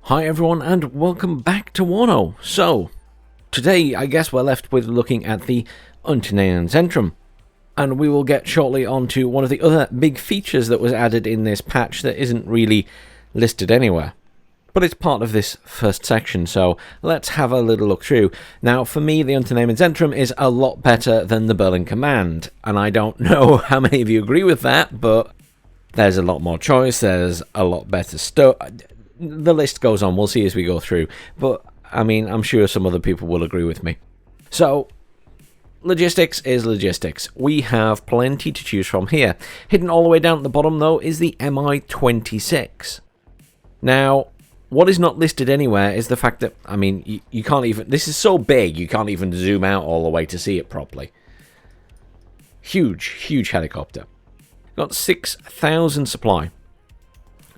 Hi everyone and welcome back to WARNO. So, today I guess we're left with looking at the Unternehmen Zentrum. And we will get shortly on to one of the other big features that was added in this patch that isn't really listed anywhere. But it's part of this first section, so let's have a little look through. Now, for me, the Unternehmen Zentrum is a lot better than the Berlin Command. And I don't know how many of you agree with that, but there's a lot more choice, there's a lot better stuff. The list goes on, we'll see as we go through. But, I mean, I'm sure some other people will agree with me. So, logistics is logistics. We have plenty to choose from here. Hidden all the way down at the bottom, though, is the Mi-26. Now, what is not listed anywhere is the fact that, I mean, you can't even... This is so big, you can't even zoom out all the way to see it properly. Huge, huge helicopter. Got 6,000 supply.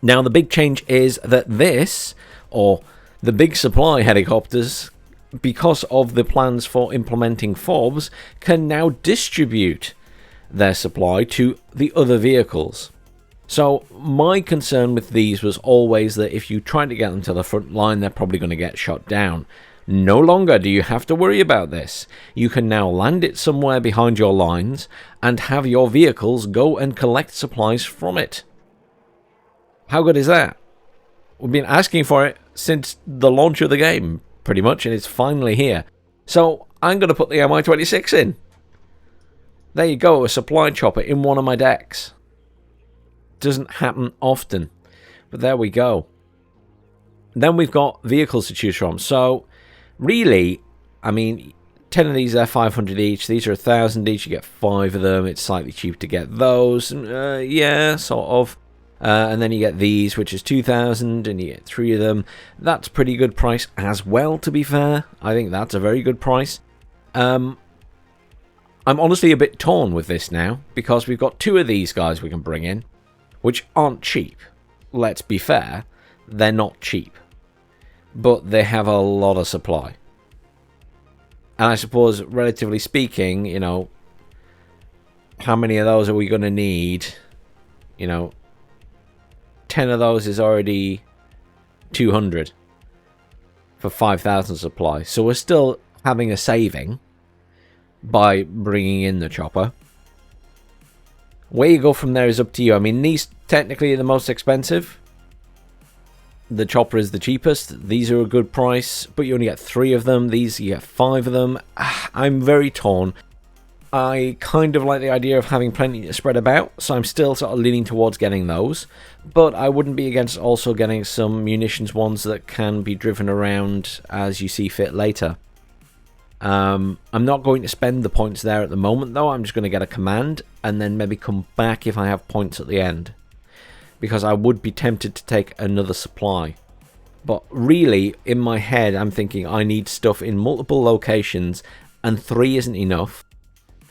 Now, the big change is that this, or the big supply helicopters, because of the plans for implementing FOBs, can now distribute their supply to the other vehicles. So, my concern with these was always that if you try to get them to the front line, they're probably going to get shot down. No longer do you have to worry about this. You can now land it somewhere behind your lines and have your vehicles go and collect supplies from it. How good is that? We've been asking for it since the launch of the game, pretty much, and it's finally here. So, I'm going to put the Mi-26 in. There you go, a supply chopper in one of my decks. Doesn't happen often, but there we go. Then we've got vehicles to choose from. So, really, I mean, 10 of these are 500 each. These are 1,000 each. You get 5 of them. It's slightly cheap to get those. Yeah, sort of. And then you get these, which is 2,000, and you get 3 of them. That's a pretty good price as well, to be fair. I think that's a very good price. I'm honestly a bit torn with this now, because we've got 2 of these guys we can bring in, which aren't cheap. Let's be fair, they're not cheap. But they have a lot of supply. And I suppose, relatively speaking, you know, how many of those are we going to need? You know, 10 of those is already 200 for 5,000 supply. So we're still having a saving by bringing in the chopper. Where you go from there is up to you. I mean, these technically are the most expensive. The chopper is the cheapest. These are a good price, but you only get 3 of them. These, you get 5 of them. I'm very torn. I kind of like the idea of having plenty to spread about, so I'm still sort of leaning towards getting those. But I wouldn't be against also getting some munitions ones that can be driven around as you see fit later. I'm not going to spend the points there at the moment, though. I'm just going to get a command and then maybe come back if I have points at the end. Because I would be tempted to take another supply. But really, in my head, I'm thinking I need stuff in multiple locations, and 3 isn't enough.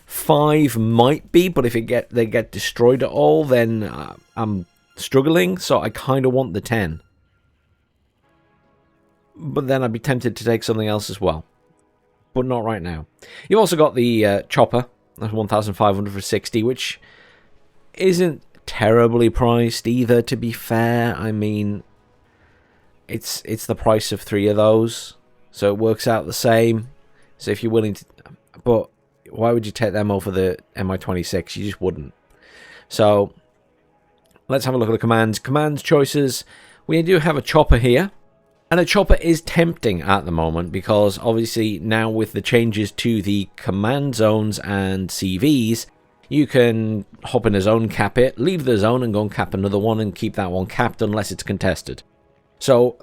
5 might be, but if they get destroyed at all, then I'm struggling, so I kind of want the 10. But then I'd be tempted to take something else as well. But not right now. You've also got the chopper, that's 1,500 for 60, which isn't terribly priced either, to be fair. I mean, it's the price of 3 of those, so it works out the same. So if you're willing to... But why would you take them over the Mi-26? You just wouldn't. So, let's have a look at the commands. Commands choices. We do have a chopper here. And a chopper is tempting at the moment because obviously now with the changes to the command zones and CVs, you can hop in a zone, cap it, leave the zone and go and cap another one and keep that one capped unless it's contested. So,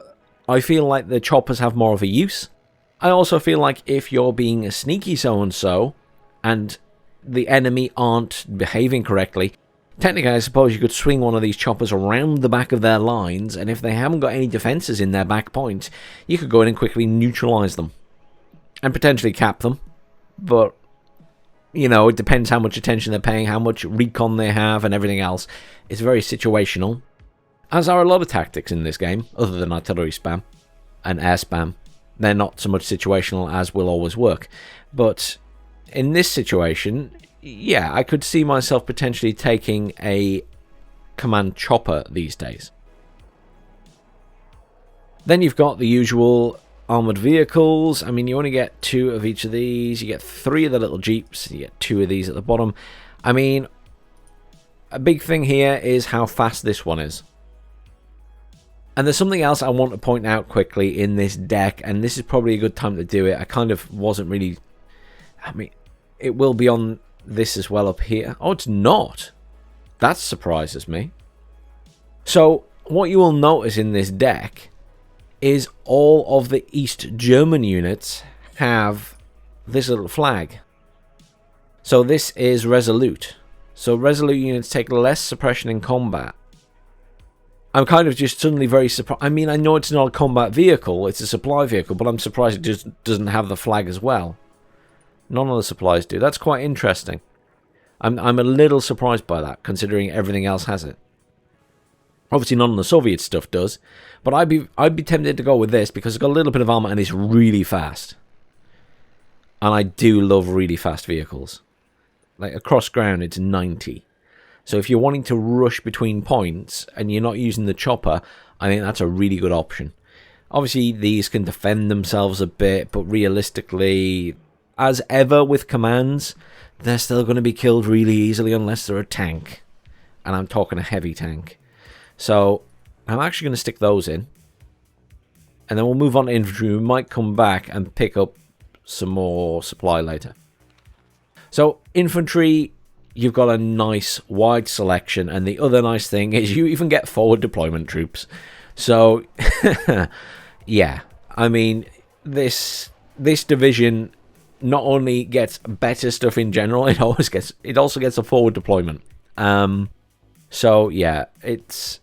I feel like the choppers have more of a use. I also feel like if you're being a sneaky so-and-so, and the enemy aren't behaving correctly, technically I suppose you could swing one of these choppers around the back of their lines, and if they haven't got any defences in their back point, you could go in and quickly neutralise them. And potentially cap them. But, you know, it depends how much attention they're paying, how much recon they have, and everything else. It's very situational. As are a lot of tactics in this game, other than artillery spam and air spam. They're not so much situational as will always work. But in this situation, yeah, I could see myself potentially taking a command chopper these days. Then you've got the usual armoured vehicles. I mean, you only get 2 of each of these. You get 3 of the little jeeps. You get 2 of these at the bottom. I mean, a big thing here is how fast this one is. And there's something else I want to point out quickly in this deck, and this is probably a good time to do it. I kind of wasn't really... I mean, it will be on this as well up here. Oh, it's not. That surprises me. So, what you will notice in this deck is all of the East German units have this little flag. So this is Resolute. So Resolute units take less suppression in combat. I'm kind of just suddenly very surprised. I mean, I know it's not a combat vehicle, it's a supply vehicle, but I'm surprised it just doesn't have the flag as well. None of the supplies do. That's quite interesting. I'm a little surprised by that, considering everything else has it. Obviously, none of the Soviet stuff does, but I'd be tempted to go with this because it's got a little bit of armor and it's really fast. And I do love really fast vehicles. Like across ground, it's 90. So if you're wanting to rush between points and you're not using the chopper, I think that's a really good option. Obviously, these can defend themselves a bit, but realistically, as ever with commands, they're still going to be killed really easily unless they're a tank. And I'm talking a heavy tank. So I'm actually going to stick those in. And then we'll move on to infantry. We might come back and pick up some more supply later. So infantry, you've got a nice wide selection. And the other nice thing is you even get forward deployment troops. So, yeah. I mean, this division not only gets better stuff in general, it also gets a forward deployment. So, yeah, it's...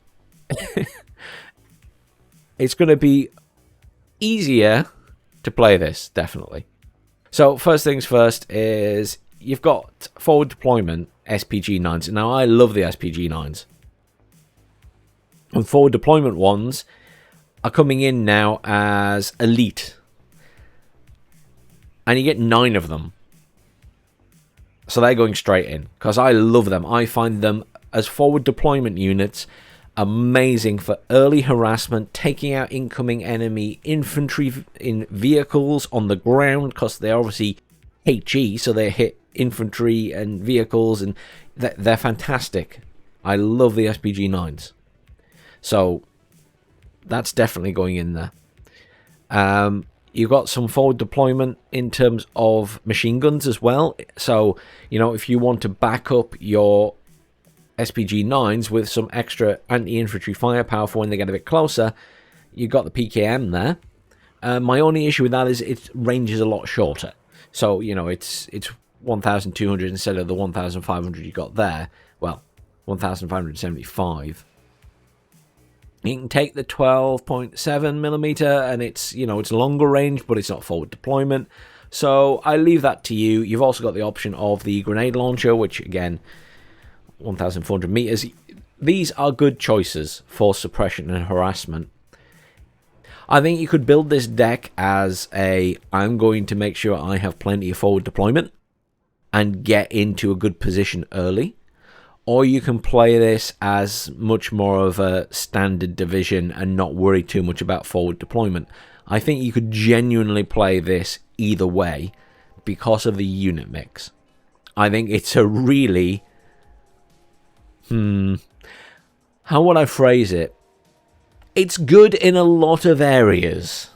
it's going to be easier to play this, definitely. So first things first is you've got forward deployment SPG-9s. Now I love the SPG-9s. And forward deployment ones are coming in now as elite. And you get 9 of them. So they're going straight in. Because I love them. I find them as forward deployment units amazing for early harassment, taking out incoming enemy infantry in vehicles on the ground, because they're obviously HE, so they hit infantry and vehicles, and they're fantastic. I love the SPG-9s. So that's definitely going in there. You've got some forward deployment in terms of machine guns as well. So, you know, if you want to back up your SPG-9s with some extra anti-infantry firepower for when they get a bit closer, you've got the PKM there. My only issue with that is its range is a lot shorter. So, you know, it's 1,200 instead of the 1,500 you got there. Well, 1,575. You can take the 12.7mm and it's, you know, it's longer range, but it's not forward deployment. So I leave that to you. You've also got the option of the grenade launcher, which again, 1,400 meters. These are good choices for suppression and harassment. I think you could build this deck as I'm going to make sure I have plenty of forward deployment and get into a good position early. Or you can play this as much more of a standard division and not worry too much about forward deployment. I think you could genuinely play this either way because of the unit mix. I think it's a really... how would I phrase it? It's good in a lot of areas,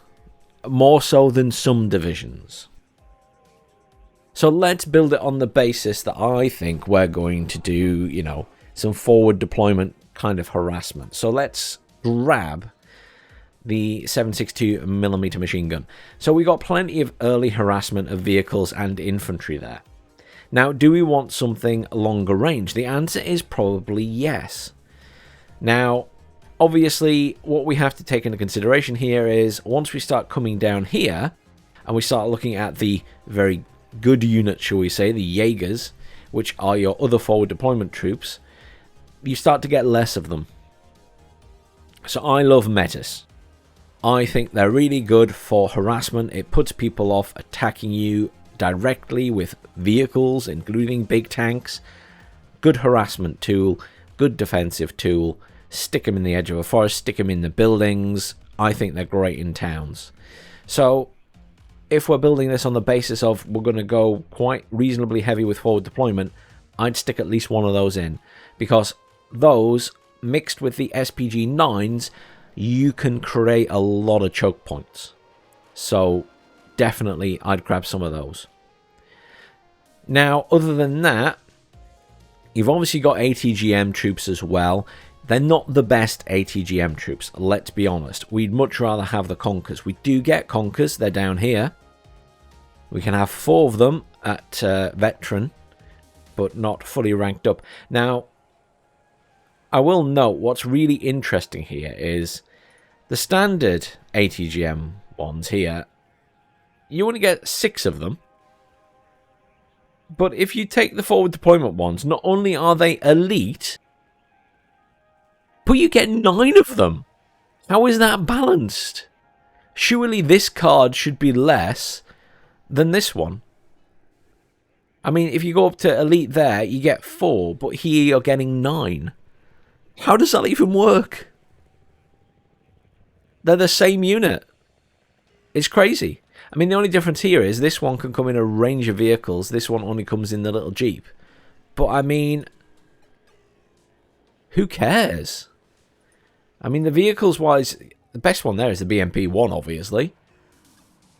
more so than some divisions. So let's build it on the basis that I think we're going to do, you know, some forward deployment kind of harassment. So let's grab the 7.62mm machine gun. So we got plenty of early harassment of vehicles and infantry there. Now, do we want something longer range? The answer is probably yes. Now, obviously, what we have to take into consideration here is once we start coming down here and we start looking at the very good units, shall we say, the Jaegers, which are your other forward deployment troops, you start to get less of them. So I love Metis. I think they're really good for harassment. It puts people off attacking you directly with vehicles, including big tanks. Good harassment tool, good defensive tool. Stick them in the edge of a forest, stick them in the buildings. I think they're great in towns. So if we're building this on the basis of we're going to go quite reasonably heavy with forward deployment, I'd stick at least one of those in. Because those, mixed with the SPG-9s, you can create a lot of choke points. So definitely I'd grab some of those. Now, other than that, you've obviously got ATGM troops as well. They're not the best ATGM troops, let's be honest. We'd much rather have the Conkers. We do get Conkers, they're down here. We can have 4 of them at Veteran, but not fully ranked up. Now, I will note what's really interesting here is the standard ATGM ones here, you only get 6 of them. But if you take the forward deployment ones, not only are they elite, but you get 9 of them. How is that balanced? Surely this card should be less than this one. I mean, if you go up to elite there, you get 4, but here you're getting 9. How does that even work? They're the same unit. It's crazy. I mean, the only difference here is this one can come in a range of vehicles. This one only comes in the little Jeep. But, I mean, who cares? I mean, the vehicles-wise, the best one there is the BMP-1, obviously.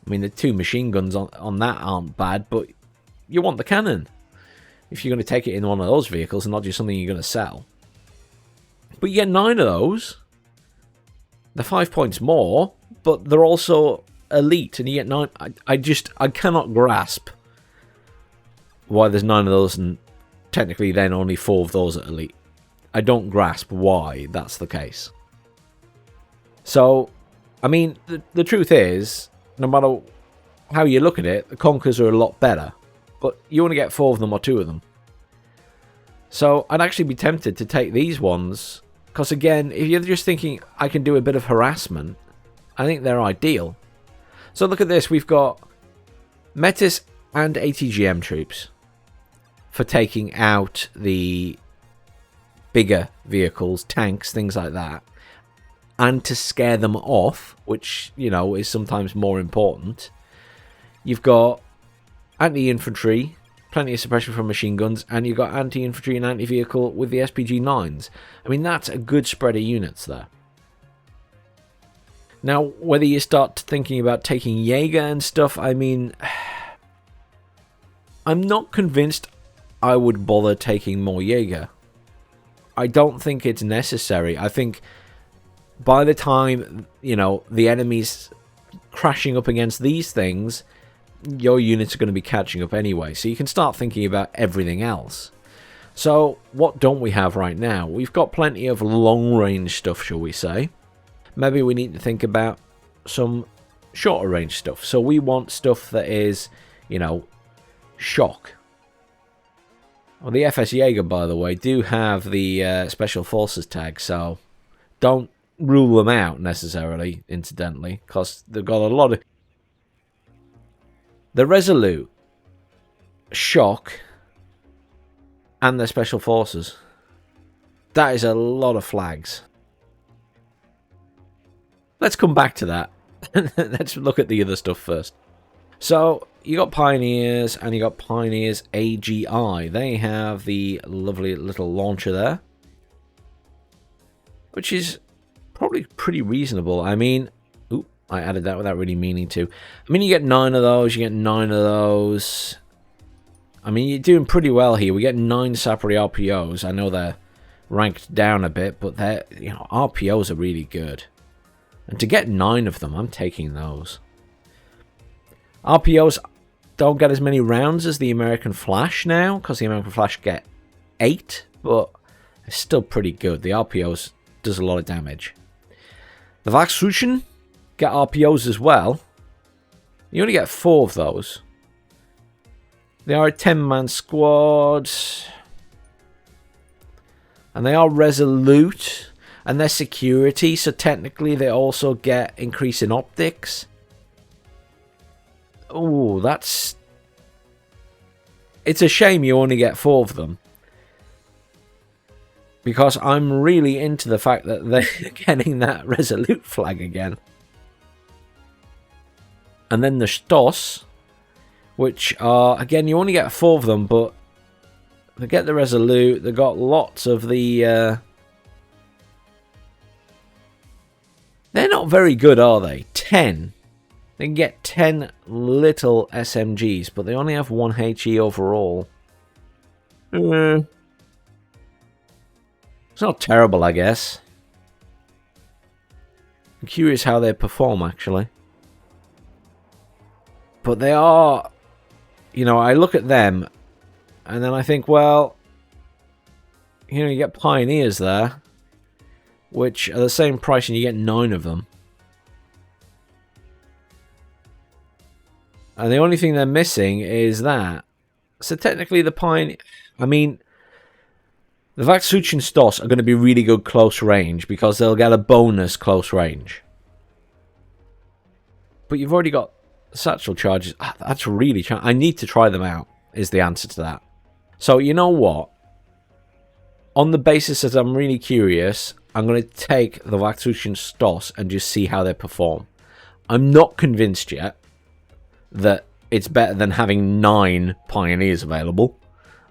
I mean, the 2 machine guns on that aren't bad, but you want the cannon. If you're going to take it in one of those vehicles and not just something you're going to sell. But you get 9 of those. They're 5 points more, but they're also elite, and you get 9. I cannot grasp why there's 9 of those, and technically then only 4 of those are elite. I don't grasp why that's the case. So, I mean, the truth is, no matter how you look at it, the Conkers are a lot better, but you only get 4 of them or 2 of them. So, I'd actually be tempted to take these ones, because again, if you're just thinking I can do a bit of harassment, I think they're ideal. So look at this, we've got Metis and ATGM troops for taking out the bigger vehicles, tanks, things like that, and to scare them off, which, you know, is sometimes more important. You've got anti-infantry, plenty of suppression from machine guns, and you've got anti-infantry and anti-vehicle with the SPG-9s. I mean, that's a good spread of units there. Now, whether you start thinking about taking Jaeger and stuff, I mean, I'm not convinced I would bother taking more Jaeger. I don't think it's necessary. I think by the time, you know, the enemy's crashing up against these things, your units are going to be catching up anyway. So you can start thinking about everything else. So what don't we have right now? We've got plenty of long-range stuff, shall we say. Maybe we need to think about some shorter range stuff. So we want stuff that is, you know, shock. Well, the FS Jaeger, by the way, do have the Special Forces tag, so don't rule them out necessarily, incidentally, because they've got a lot of... The Resolute, Shock, and the Special Forces. That is a lot of flags. Let's come back to that. Let's look at the other stuff first. So, you got Pioneers, and you got Pioneers AGI. They have the lovely little launcher there, which is probably pretty reasonable. I mean, ooh, I added that without really meaning to. I mean, you get 9 of those, you get 9 of those. I mean, you're doing pretty well here. We get 9 Sapri RPOs. I know they're ranked down a bit, but they're, you know, RPOs are really good. And to get 9 of them, I'm taking those. RPOs don't get as many rounds as the American Flash now, because the American Flash get 8, but it's still pretty good. The RPOs does a lot of damage. The Vaxruschen get RPOs as well. You only get 4 of those. They are a 10-man squad. And they are resolute. And they're security, so technically they also get increase in optics. Oh, that's... It's a shame you only get 4 of them. Because I'm really into the fact that they're getting that resolute flag again. And then the Stos, which are, again, you only get 4 of them, but they get the Resolute. They got lots of the... They're not very good, are they? 10. They can get 10 little SMGs, but they only have 1 HE overall. It's not terrible, I guess. I'm curious how they perform, actually. But they are... You know, I look at them, and then I think, well... You know, you get Pioneers there, which are the same price, and you get 9 of them. And the only thing they're missing is that. So technically the Pioneer... I mean... The Vaksuchin Stos are going to be really good close range because they'll get a bonus close range. But you've already got satchel charges. That's really... I need to try them out, is the answer to that. So, you know what? On the basis that I'm really curious, I'm going to take the Vaksuchin Stos and just see how they perform. I'm not convinced yet that it's better than having 9 Pioneers available.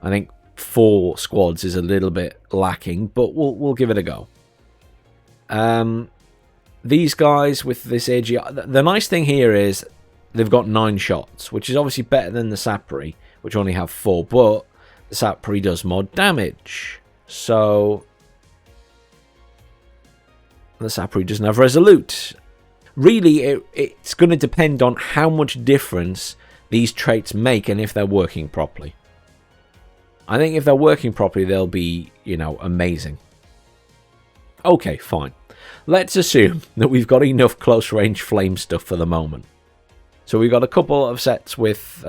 I think 4 squads is a little bit lacking, but we'll give it a go. These guys with this AGR, the nice thing here is they've got 9 shots, which is obviously better than the Sapri, which only have 4, but the Sapri does more damage. So the Sapri doesn't have Resolute. Really, it's going to depend on how much difference these traits make and if they're working properly. I think if they're working properly, they'll be, you know, amazing. Okay, fine. Let's assume that we've got enough close-range flame stuff for the moment. So we've got a couple of sets with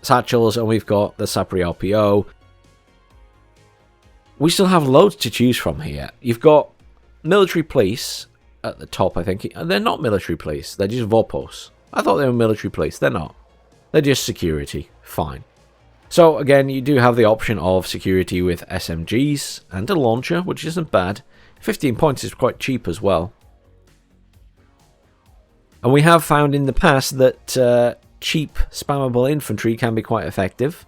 satchels, and we've got the Sapri RPO. We still have loads to choose from here. You've got military police at the top, I think. They're not military police. They're just Vopos. I thought they were military police. They're not. They're just security. Fine. So, again, you do have the option of security with SMGs and a launcher, which isn't bad. 15 points is quite cheap as well. And we have found in the past that cheap, spammable infantry can be quite effective.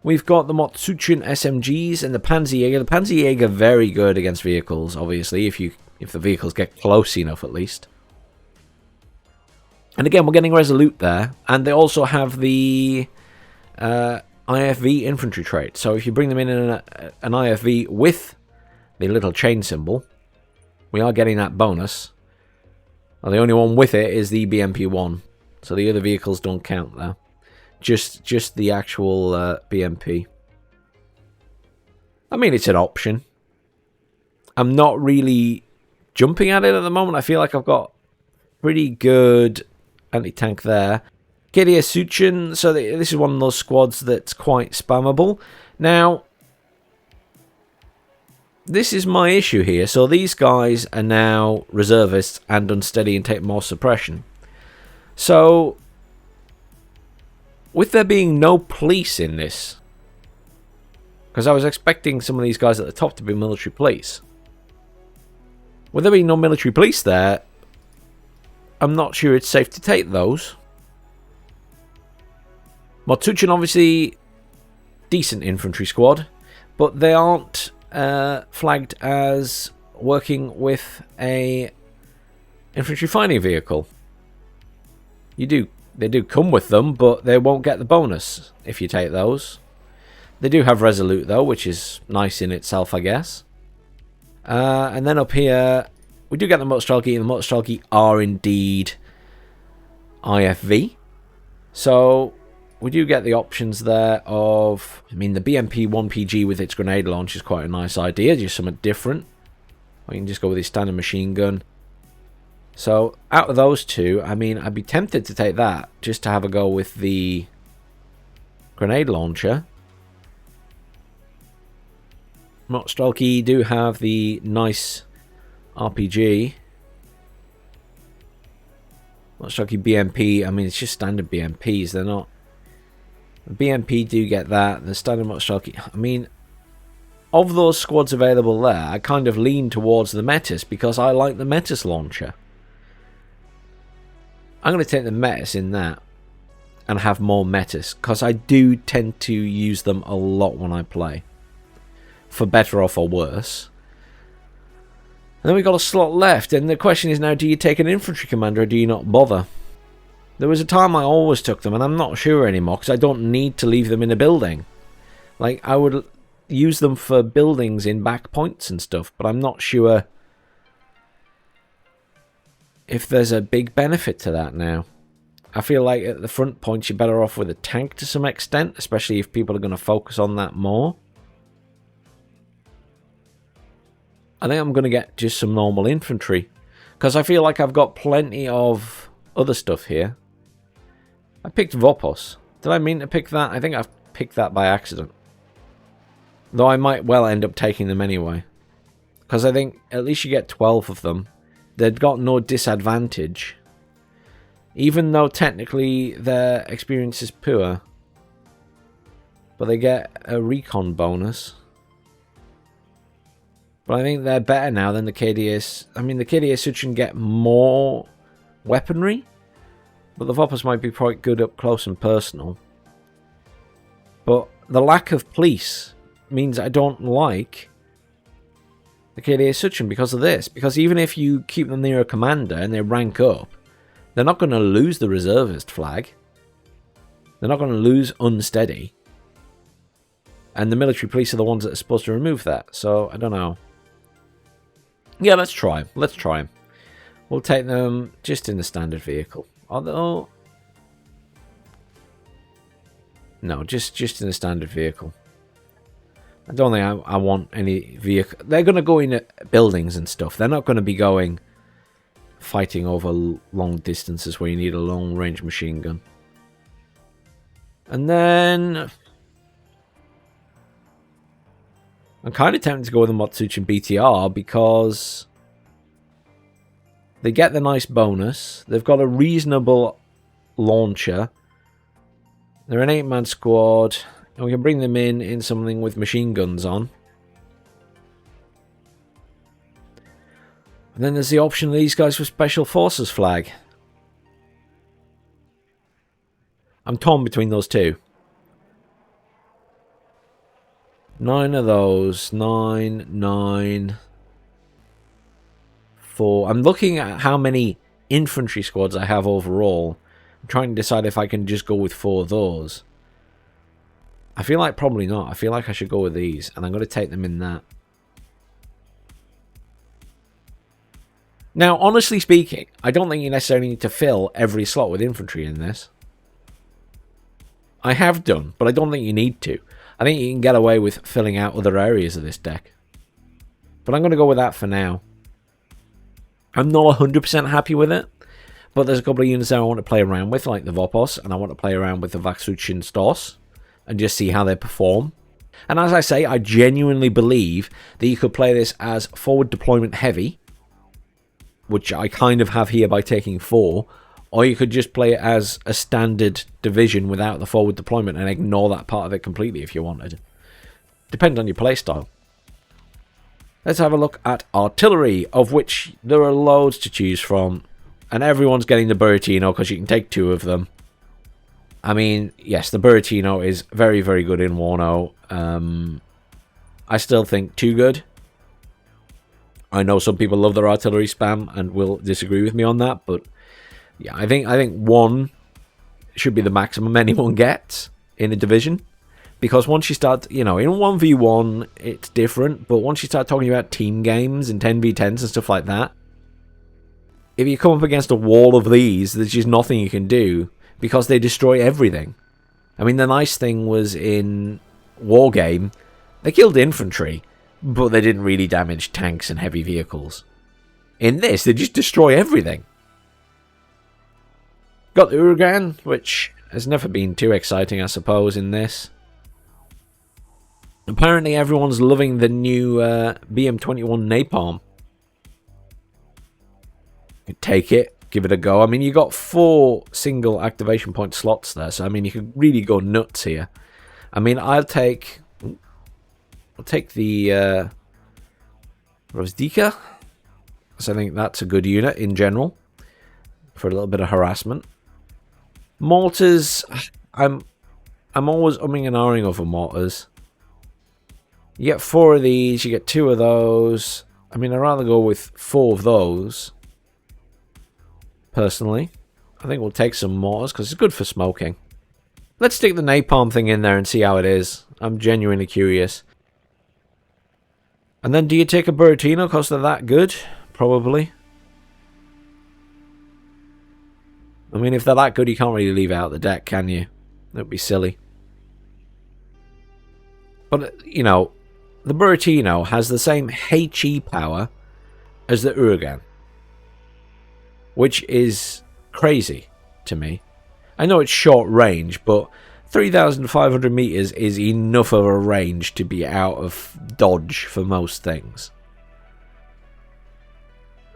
We've got the Motsuchin SMGs and the Panzerjäger. The Panzerjäger are very good against vehicles, obviously, if the vehicles get close enough at least. And again, we're getting Resolute there. And they also have the... IFV infantry trait. So if you bring them in an IFV with the little chain symbol, we are getting that bonus. Well, the only one with it is the BMP-1. So the other vehicles don't count there. Just the actual BMP. I mean, it's an option. I'm not really jumping at it at the moment. I feel like I've got pretty good anti-tank there. KDS Suchin, so this is one of those squads that's quite spammable. Now, this is my issue here. So these guys are now reservists and unsteady and take more suppression. So, with there being no police in this, because I was expecting some of these guys at the top to be military police. With there being no military police there, I'm not sure it's safe to take those. Motsuchin, obviously, decent infantry squad, but they aren't flagged as working with a infantry fighting vehicle. They do come with them, but they won't get the bonus if you take those. They do have Resolute, though, which is nice in itself, I guess. And then up here, we do get the Motostrelki, and the Motostrelki are indeed IFV. So... we do get the options there of... I mean, the BMP-1PG with its grenade launch is quite a nice idea. Just something different. Or you can just go with the standard machine gun. So, out of those two, I mean, I'd be tempted to take that. Just to have a go with the grenade launcher. Motostrelki do have the nice RPG. Motostrelki BMP, I mean, it's just standard BMPs. They're not... BMP do get that. The standard Motostrelki... I mean, of those squads available there, I kind of lean towards the Metis because I like the Metis launcher. I'm going to take the metas in that and have more metas, because I do tend to use them a lot when I play, for better or for worse. And then we've got a slot left, and the question is now, do you take an infantry commander or do you not bother? There was a time I always took them, and I'm not sure anymore, because I don't need to leave them in a building. Like, I would use them for buildings in back points and stuff, but I'm not sure if there's a big benefit to that now. I feel like at the front points you're better off with a tank to some extent, especially if people are going to focus on that more. I think I'm going to get just some normal infantry, because I feel like I've got plenty of other stuff here. I picked Vopos. Did I mean to pick that? I think I've picked that by accident. Though I might well end up taking them anyway, because I think at least you get 12 of them. They've got no disadvantage, even though technically their experience is poor. But they get a Recon bonus. But I think they're better now than the KDAs. I mean, the KDA should get more weaponry, but the Vopos might be quite good up close and personal. But the lack of police means I don't like the KDA Suchin because of this. Because even if you keep them near a commander and they rank up, they're not going to lose the reservist flag. They're not going to lose unsteady. And the military police are the ones that are supposed to remove that. So, I don't know. Yeah, let's try. Let's try them. We'll take them just in the standard vehicle. Although... no, just in the standard vehicle. I don't think I want any vehicle. They're going to go in buildings and stuff. They're not going to be going fighting over long distances where you need a long-range machine gun. And then... I'm kind of tempted to go with the Motsuchin BTR because they get the nice bonus. They've got a reasonable launcher. They're an 8-man squad. And we can bring them in something with machine guns on. And then there's the option of these guys for Special Forces flag. I'm torn between those two. 9 of those. 9, 9, 4. I'm looking at how many infantry squads I have overall. I'm trying to decide if I can just go with 4 of those. I feel like probably not. I feel like I should go with these, and I'm going to take them in that. Now, honestly speaking, I don't think you necessarily need to fill every slot with infantry in this. I have done, but I don't think you need to. I think you can get away with filling out other areas of this deck. But I'm going to go with that for now. I'm not 100% happy with it, but there's a couple of units there I want to play around with, like the Vopos, and I want to play around with the Vaksuchin Stos, and just see how they perform. And as I say, I genuinely believe that you could play this as forward deployment heavy, which I kind of have here by taking 4, or you could just play it as a standard division without the forward deployment and ignore that part of it completely if you wanted. Depends on your playstyle. Let's have a look at artillery, of which there are loads to choose from, and everyone's getting the Buratino because you can take 2 of them. I mean, yes, the Buratino is very, very good in WARNO. I still think too good. I know some people love their artillery spam and will disagree with me on that, but yeah, I think 1 should be the maximum anyone gets in a division. Because once you start, you know, in 1v1, it's different, but once you start talking about team games and 10v10s and stuff like that, if you come up against a wall of these, there's just nothing you can do. Because they destroy everything. I mean, the nice thing was in Wargame, they killed infantry, but they didn't really damage tanks and heavy vehicles. In this, they just destroy everything. Got the Uragan, which has never been too exciting, I suppose, in this. Apparently, everyone's loving the new BM21 Napalm. Take it. Give it a go. I mean, you got 4 single activation point slots there, so I mean, you could really go nuts here. I mean, I'll take the Rozdika, because I think that's a good unit in general. for a little bit of harassment. Mortars, I'm always umming and ahhing over mortars. You get 4 of these, you get 2 of those. I mean, I'd rather go with 4 of those. Personally. I think we'll take some mortars because it's good for smoking. Let's stick the napalm thing in there and see how it is. I'm genuinely curious. And then do you take a Buratino because they're that good? Probably. I mean, if they're that good, you can't really leave it out the deck, can you? That would be silly. But, you know, the Buratino has the same HE power as the Uragan, which is crazy to me. I know it's short range, but 3,500 meters is enough of a range to be out of dodge for most things.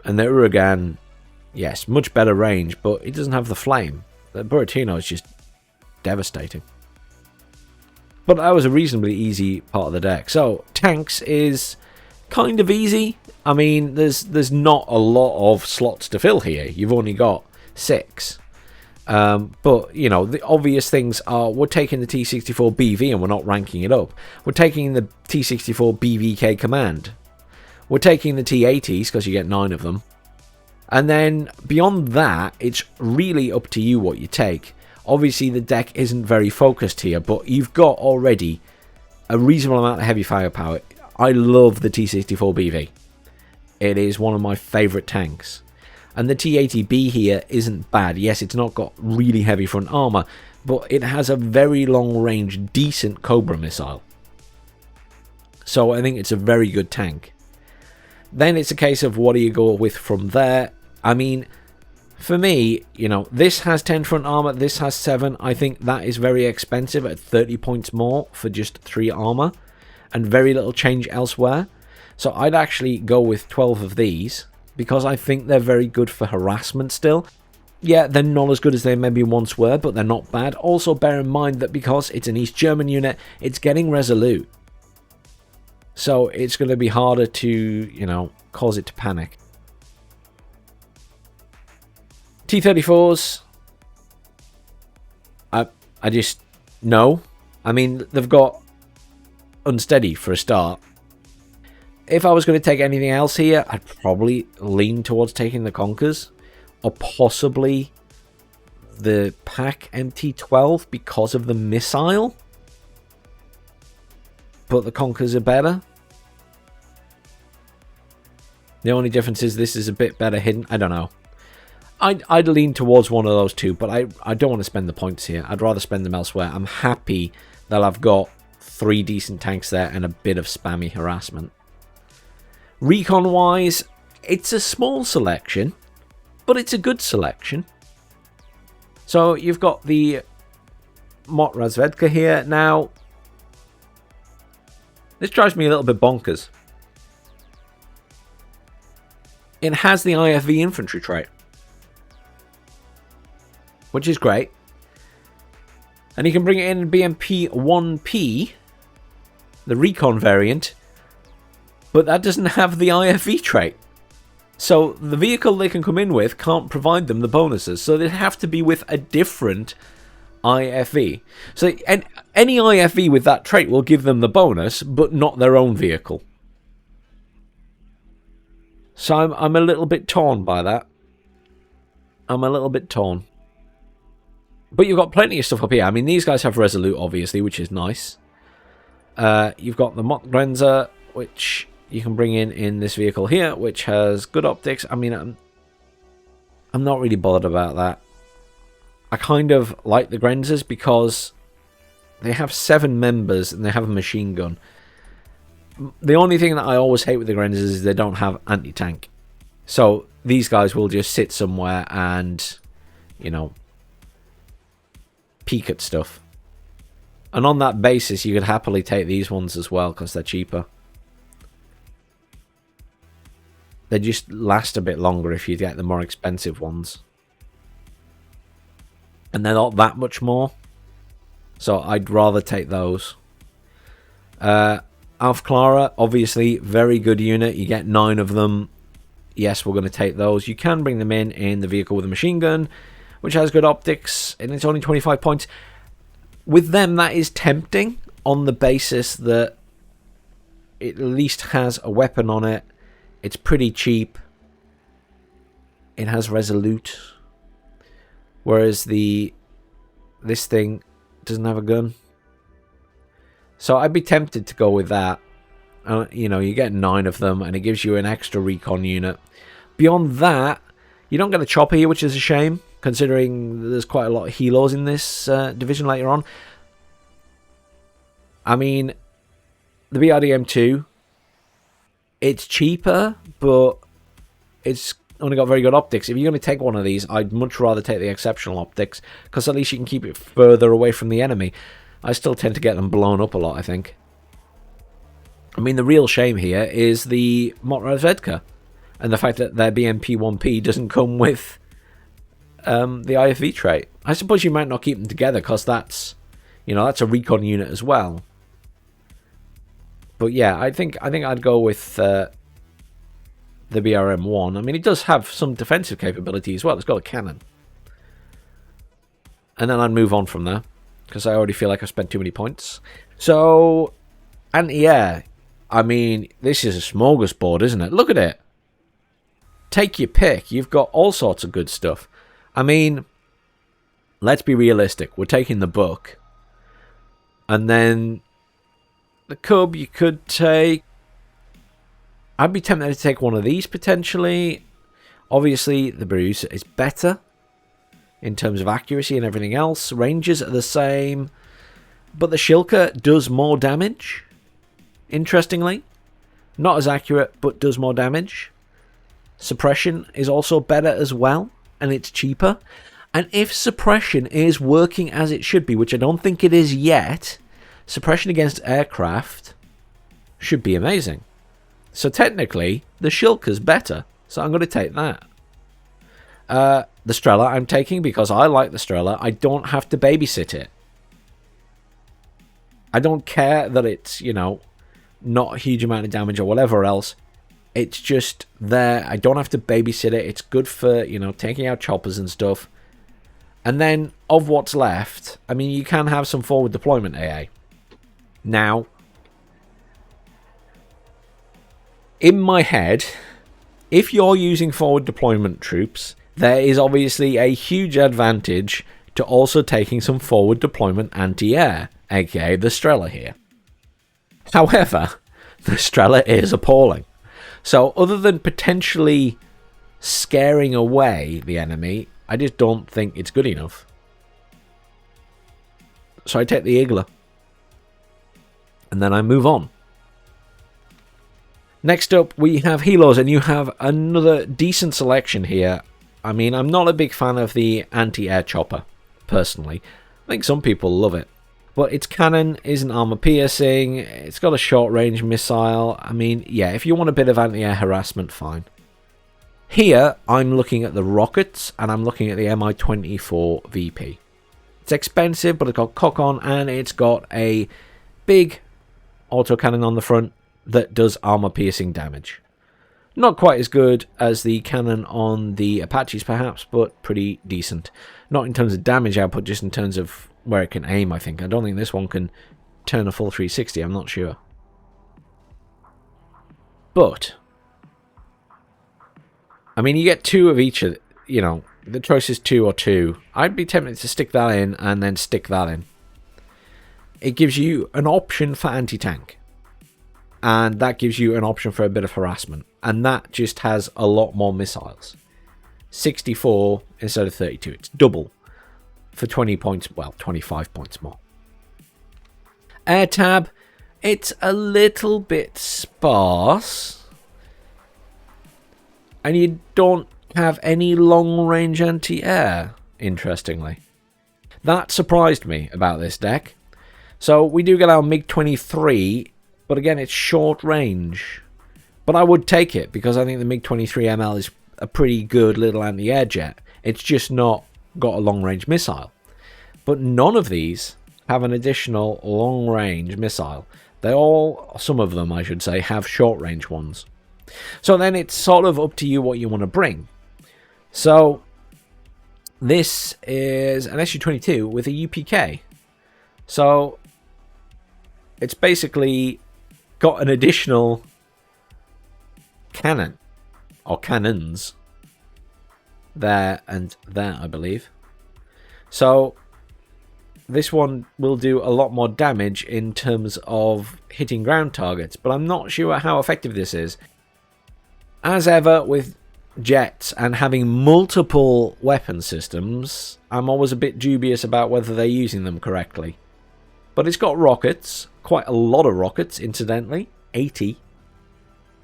And the Uragan, yes, much better range, but it doesn't have the flame. The Buratino is just devastating. But that was a reasonably easy part of the deck. So, tanks is kind of easy. I mean, there's not a lot of slots to fill here. You've only got 6. But, you know, the obvious things are we're taking the T64 BV and we're not ranking it up. We're taking the T64 BVK command. We're taking the T80s because you get 9 of them. And then beyond that, it's really up to you what you take. Obviously, the deck isn't very focused here, but you've got already a reasonable amount of heavy firepower. I love the T64 BV. It is one of my favourite tanks. And the T80B here isn't bad. Yes, it's not got really heavy front armour, but it has a very long range, decent Cobra missile. So I think it's a very good tank. Then it's a case of what do you go with from there. I mean, for me, you know, this has 10 front armor, this has 7. I think that is very expensive at 30 points more for just 3 armor and very little change elsewhere. So I'd actually go with 12 of these because I think they're very good for harassment still. Yeah, they're not as good as they maybe once were, but they're not bad. Also bear in mind that because it's an East German unit, it's getting resolute. So it's going to be harder to, you know, cause it to panic. T-34s, I just, no. I mean, they've got unsteady for a start. If I was going to take anything else here, I'd probably lean towards taking the Conkers, or possibly the Pack MT-12 because of the missile. But the Conkers are better. The only difference is this is a bit better hidden. I don't know. I'd lean towards one of those two, but I don't want to spend the points here. I'd rather spend them elsewhere. I'm happy that I've got 3 decent tanks there and a bit of spammy harassment. Recon-wise, it's a small selection, but it's a good selection. So you've got the Mot Razvedka here. Now, this drives me a little bit bonkers. It has the IFV infantry trait, which is great. And you can bring it in BMP-1P, the Recon variant, but that doesn't have the IFV trait. So the vehicle they can come in with can't provide them the bonuses, so they have to be with a different IFV. So any IFV with that trait will give them the bonus, but not their own vehicle. So I'm a little bit torn by that. I'm a little bit torn. But you've got plenty of stuff up here. I mean, these guys have Resolute, obviously, which is nice. You've got the Mott Grenzer, which you can bring in this vehicle here, which has good optics. I mean, I'm not really bothered about that. I kind of like the Grenzers because they have 7 members and they have a machine gun. The only thing that I always hate with the Grenzers is they don't have anti-tank. So these guys will just sit somewhere and, you know, peek at stuff. And on that basis, you could happily take these ones as well because they're cheaper. They just last a bit longer if you get the more expensive ones. And they're not that much more. So I'd rather take those. Alf Clara, obviously, very good unit. You get 9 of them. yes, we're going to take those. You can bring them in the vehicle with a machine gun, which has good optics, and it's only 25 points. With them, that is tempting on the basis that it at least has a weapon on it. It's pretty cheap. It has resolute. Whereas this thing doesn't have a gun. So I'd be tempted to go with that. You know, you get 9 of them, and it gives you an extra recon unit. Beyond that, you don't get a chopper here, which is a shame, considering there's quite a lot of Helos in this division later on. I mean, the BRDM2, it's cheaper, but it's only got very good optics. If you're going to take one of these, I'd much rather take the exceptional optics, because at least you can keep it further away from the enemy. I still tend to get them blown up a lot, I think. I mean, the real shame here is the Motorrazvedka, and the fact that their BMP-1P doesn't come with the IFV trait. I suppose you might not keep them together, because that's, you know, that's a recon unit as well. But yeah, I think I'd go with the BRM-1. I mean, it does have some defensive capability as well. It's got a cannon. And then I'd move on from there, because I already feel like I've spent too many points. So, anti-air. I mean, this is a smorgasbord, isn't it? Look at it. Take your pick. You've got all sorts of good stuff. I mean, let's be realistic. We're taking the book. And then the Cub you could take. I'd be tempted to take one of these potentially. Obviously, the Barusa is better in terms of accuracy and everything else. Ranges are the same. But the Shilka does more damage. Interestingly. Not as accurate, but does more damage. Suppression is also better as well. And it's cheaper. And if suppression is working as it should be, which I don't think it is yet, suppression against aircraft should be amazing. So technically, the Shilka's better. So I'm going to take that. The Strela I'm taking because I like the Strela. I don't have to babysit it. I don't care that it's, you know, not a huge amount of damage or whatever else. It's just there. I don't have to babysit it. It's good for, you know, taking out choppers and stuff. And then, of what's left, I mean, you can have some forward deployment AA. Now, in my head, if you're using forward deployment troops, there is obviously a huge advantage to also taking some forward deployment anti-air, aka the Strela here. However, the Strela is appalling. So, other than potentially scaring away the enemy, I just don't think it's good enough. So I take the Igla. And then I move on. Next up, we have Helos, and you have another decent selection here. I mean, I'm not a big fan of the anti-air chopper, personally. I think some people love it. But its cannon isn't armor-piercing. It's got a short-range missile. I mean, yeah, if you want a bit of anti-air harassment, fine. Here, I'm looking at the rockets, and I'm looking at the Mi-24 VP. It's expensive, but it's got cock on, and it's got a big autocannon on the front that does armor-piercing damage. Not quite as good as the cannon on the Apaches, perhaps, but pretty decent. Not in terms of damage output, just in terms of where it can aim, I think. I don't think this one can turn a full 360, I'm not sure. But I mean, you get 2 of each of, you know, the choice is 2 or 2. I'd be tempted to stick that in and then stick that in. It gives you an option for anti-tank. And that gives you an option for a bit of harassment. And that just has a lot more missiles. 64 instead of 32. It's double for 20 points. Well, 25 points more. Air tab. It's a little bit sparse. And you don't have any long-range anti-air, interestingly. That surprised me about this deck. So we do get our MiG-23, but again, it's short range. But I would take it, because I think the MiG-23ML is a pretty good little anti-air jet. It's just not got a long-range missile. But none of these have an additional long-range missile. They all, some of them I should say, have short-range ones. So then it's sort of up to you what you want to bring. So this is an SU-22 with a UPK. So it's basically got an additional cannon, or cannons, there and there, I believe. So this one will do a lot more damage in terms of hitting ground targets, but I'm not sure how effective this is. As ever with jets and having multiple weapon systems, I'm always a bit dubious about whether they're using them correctly. But it's got rockets, quite a lot of rockets, incidentally, 80.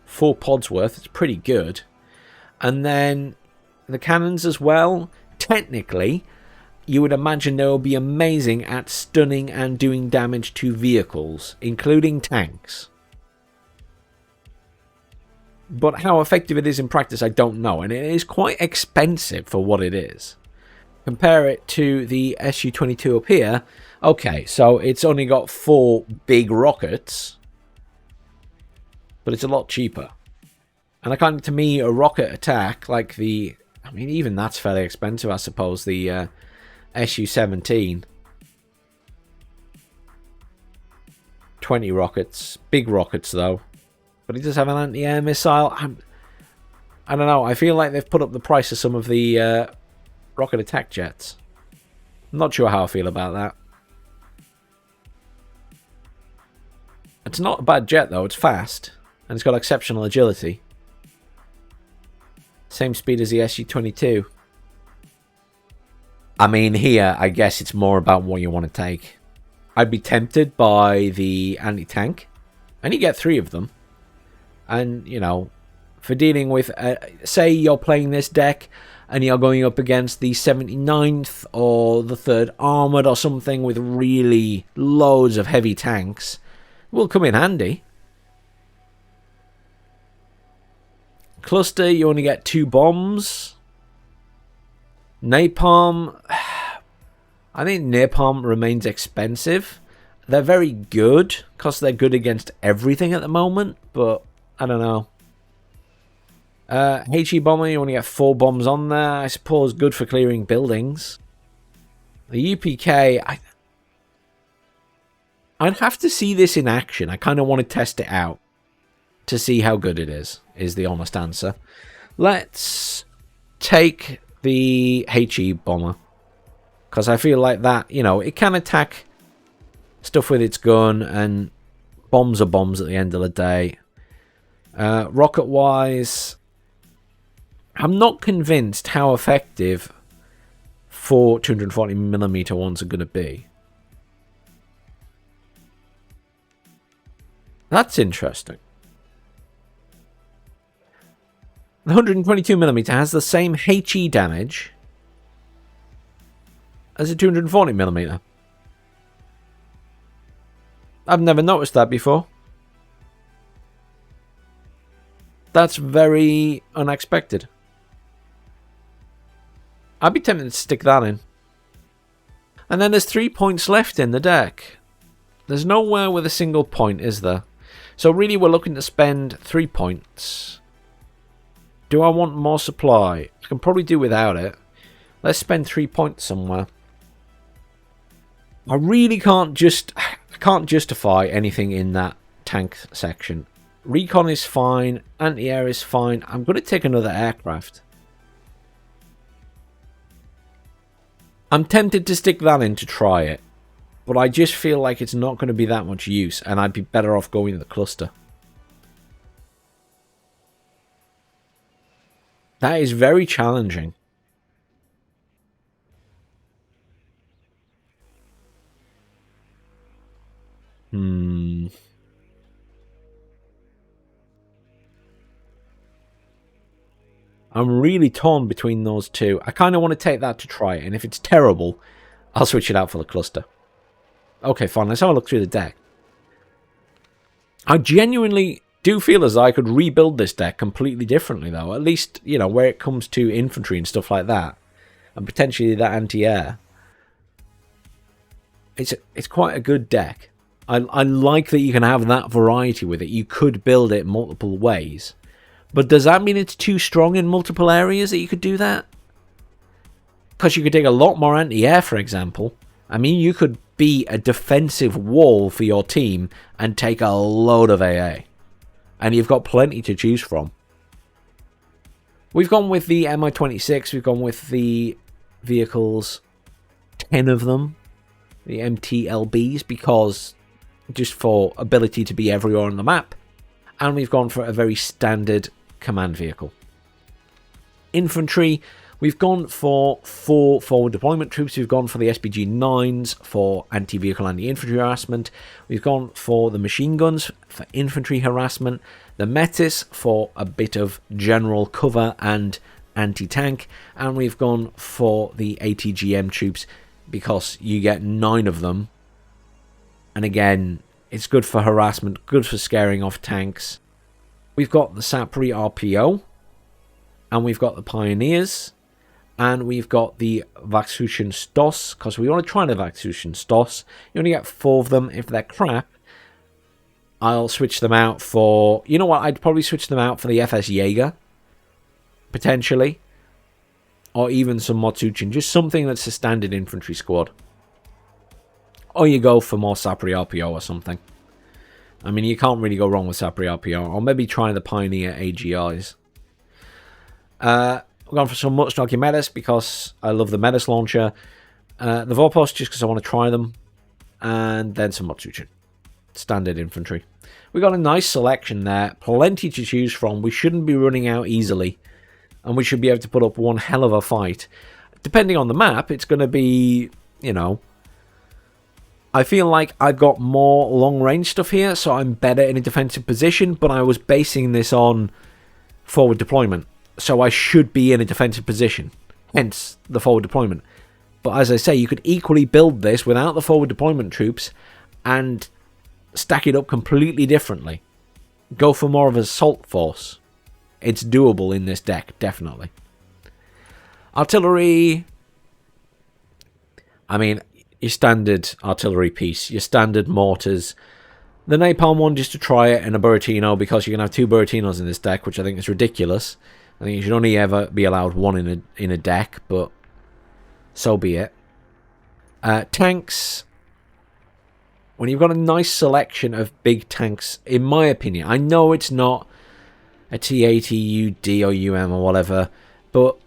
4 pods worth, it's pretty good. And then the cannons as well, technically, you would imagine they will be amazing at stunning and doing damage to vehicles, including tanks. But how effective it is in practice, I don't know, and it is quite expensive for what it is. Compare it to the SU-22 up here. Okay, so it's only got 4 big rockets, but it's a lot cheaper. And to me, a rocket attack like the... I mean, even that's fairly expensive, I suppose, the SU-17. 20 rockets. Big rockets, though. But it does have an anti-air missile. I don't know. I feel like they've put up the price of some of the rocket attack jets. I'm not sure how I feel about that. It's not a bad jet, though. It's fast. And it's got exceptional agility. Same speed as the SU-22. I mean, here, I guess it's more about what you want to take. I'd be tempted by the anti-tank. And you get 3 of them. And, you know, for dealing with... say you're playing this deck and you're going up against the 79th or the 3rd Armoured or something with really loads of heavy tanks. It will come in handy. Cluster, you only get 2 bombs. Napalm. I think napalm remains expensive. They're very good, because they're good against everything at the moment, but I don't know. HE bomber, you only get 4 bombs on there. I suppose good for clearing buildings. The UPK, I'd have to see this in action. I kind of want to test it out to see how good it is the honest answer. Let's take the HE bomber, because I feel like that, you know, it can attack stuff with its gun, and bombs are bombs at the end of the day. Rocket wise, I'm not convinced how effective 4 240mm ones are going to be. That's interesting. The 122mm has the same HE damage as a 240mm. I've never noticed that before. That's very unexpected. I'd be tempted to stick that in. And then there's 3 points left in the deck. There's nowhere with a single point, is there? So really we're looking to spend 3 points. Do I want more supply? I can probably do without it. Let's spend 3 points somewhere. I really can't justify anything in that tank section. Recon is fine. Anti-air is fine. I'm going to take another aircraft. I'm tempted to stick that in to try it. But I just feel like it's not going to be that much use. And I'd be better off going to the cluster. That is very challenging. I'm really torn between those two. I kind of want to take that to try it, and if it's terrible, I'll switch it out for the cluster. Okay, fine, let's have a look through the deck. I genuinely do feel as though I could rebuild this deck completely differently, though. At least, you know, where it comes to infantry and stuff like that. And potentially that anti-air. It's quite a good deck. I like that you can have that variety with it. You could build it multiple ways. But does that mean it's too strong in multiple areas that you could do that? Because you could take a lot more anti-air, for example. I mean, you could be a defensive wall for your team and take a load of AA. And you've got plenty to choose from. We've gone with the Mi-26. We've gone with the vehicles, 10 of them, the MTLBs, because just for ability to be everywhere on the map. And we've gone for a very standard command vehicle. Infantry, we've gone for 4 forward deployment troops. We've gone for the SPG-9s for anti-vehicle, anti-infantry harassment. We've gone for the machine guns for infantry harassment. The Metis for a bit of general cover and anti-tank. And we've gone for the ATGM troops because you get 9 of them. And again, it's good for harassment, good for scaring off tanks. We've got the Sapri RPO. And we've got the Pioneers. And we've got the Vaksution Stos, because we want to try the Vaksution Stos. You only get 4 of them. If they're crap, I'll switch them out for... You know what? I'd probably switch them out for the FS Jaeger. Potentially. Or even some Motsuchin. Just something that's a standard infantry squad. Or you go for more Sapri RPO or something. I mean, you can't really go wrong with Sapri RPO. Or maybe try the Pioneer AGIs. We're going for some Mutstocky Metis because I love the Metis launcher. The Vorpost just because I want to try them. And then some Motsuchin. Standard infantry. We got a nice selection there. Plenty to choose from. We shouldn't be running out easily. And we should be able to put up one hell of a fight. Depending on the map, it's going to be, you know... I feel like I've got more long-range stuff here, so I'm better in a defensive position, but I was basing this on forward deployment. So I should be in a defensive position, hence the forward deployment. But as I say, you could equally build this without the forward deployment troops and stack it up completely differently. Go for more of an assault force. It's doable in this deck, definitely. Artillery... I mean... your standard artillery piece, your standard mortars. The napalm one just to try it, and a Buratino because you can have 2 Buratinos in this deck, which I think is ridiculous. I think you should only ever be allowed 1 in a deck, but so be it. Tanks. When you've got a nice selection of big tanks, in my opinion, I know it's not a T80, UD or UM or whatever, but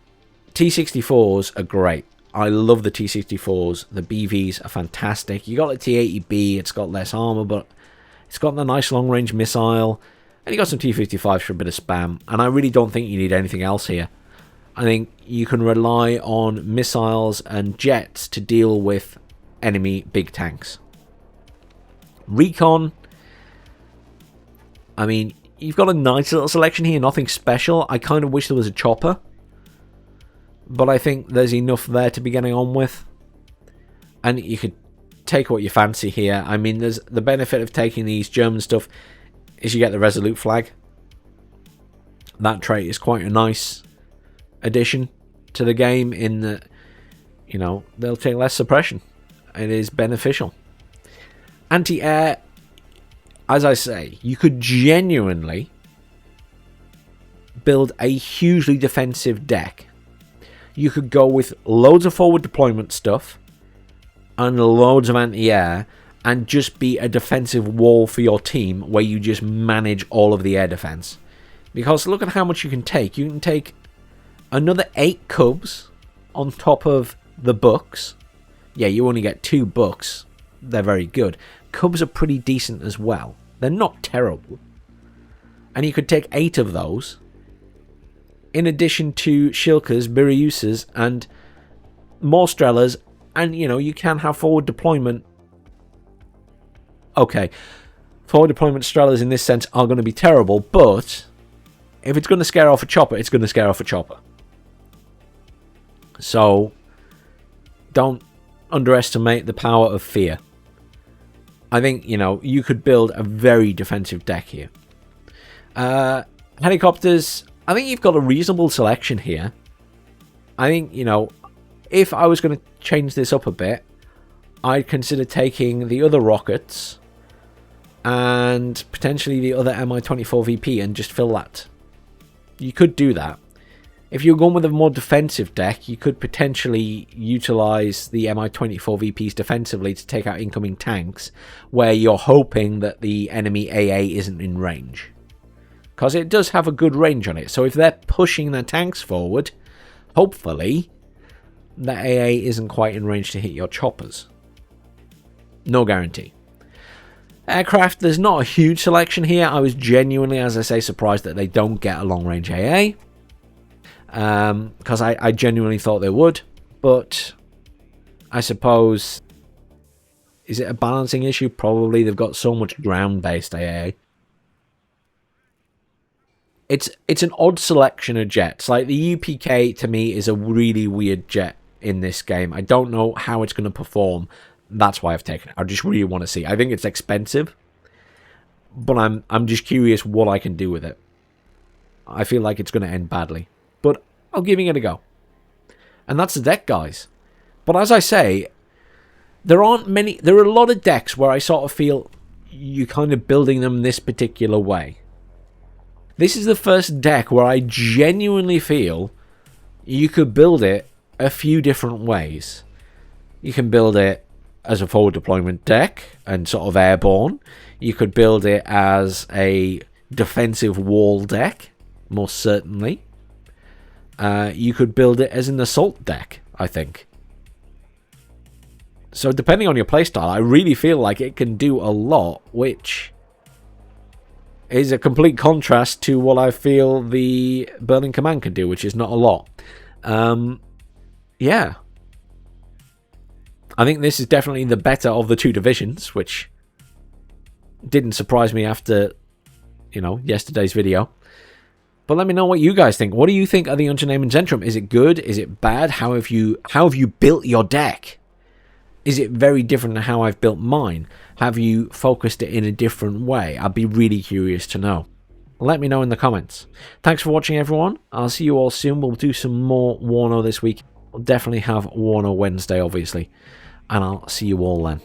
T64s are great. I love the T64s. The BVs are fantastic. You got the T80B. It's got less armor, but it's got the nice long-range missile. And you got some T55s for a bit of spam. And I really don't think you need anything else here. I think you can rely on missiles and jets to deal with enemy big tanks. Recon. I mean, you've got a nice little selection here. Nothing special. I kind of wish there was a chopper. But I think there's enough there to be getting on with. And you could take what you fancy here. I mean, there's the benefit of taking these German stuff is you get the Resolute flag. That trait is quite a nice addition to the game in that, you know, they'll take less suppression. It is beneficial. Anti-air, as I say, you could genuinely build a hugely defensive deck. You could go with loads of forward deployment stuff and loads of anti-air and just be a defensive wall for your team where you just manage all of the air defense. Because look at how much you can take. You can take another 8 Cubs on top of the Bucks. Yeah, you only get 2 Bucks. They're very good. Cubs are pretty decent as well. They're not terrible. And you could take 8 of those. In addition to Shilkas, Biriusas, and more Strellas, and, you know, you can have forward deployment. Okay, forward deployment Strellas in this sense are going to be terrible, but if it's going to scare off a chopper, it's going to scare off a chopper. So, don't underestimate the power of fear. I think, you know, you could build a very defensive deck here. Helicopters... I think you've got a reasonable selection here. I think, you know, if I was going to change this up a bit, I'd consider taking the other rockets and potentially the other Mi-24 VP and just fill that. You could do that. If you're going with a more defensive deck, you could potentially utilize the Mi-24 VPs defensively to take out incoming tanks, where you're hoping that the enemy AA isn't in range. Because it does have a good range on it, so if they're pushing their tanks forward, hopefully the AA isn't quite in range to hit your choppers. No guarantee. Aircraft, there's not a huge selection here. I was genuinely, as I say, surprised that they don't get a long-range AA. Because I genuinely thought they would. But I suppose, is it a balancing issue? Probably. They've got so much ground-based AA. It's an odd selection of jets. Like, the UPK, to me, is a really weird jet in this game. I don't know how it's going to perform. That's why I've taken it. I just really want to see. I think it's expensive, but I'm just curious what I can do with it. I feel like it's going to end badly, but I'm giving it a go. And that's the deck, guys. But as I say, there are a lot of decks where I sort of feel you're kind of building them this particular way. This is the first deck where I genuinely feel you could build it a few different ways. You can build it as a forward deployment deck and sort of airborne. You could build it as a defensive wall deck, most certainly. You could build it as an assault deck, I think. So depending on your playstyle, I really feel like it can do a lot, which is a complete contrast to what I feel the Berlin Command can do, which is not a lot. Yeah. I think this is definitely the better of the two divisions, which didn't surprise me after, yesterday's video. But let me know what you guys think. What do you think of the Unternehmen Zentrum? Is it good? Is it bad? How have you built your deck? Is it very different to how I've built mine? Have you focused it in a different way? I'd be really curious to know. Let me know in the comments. Thanks for watching, everyone. I'll see you all soon. We'll do some more WARNO this week. We'll definitely have WARNO Wednesday, obviously. And I'll see you all then.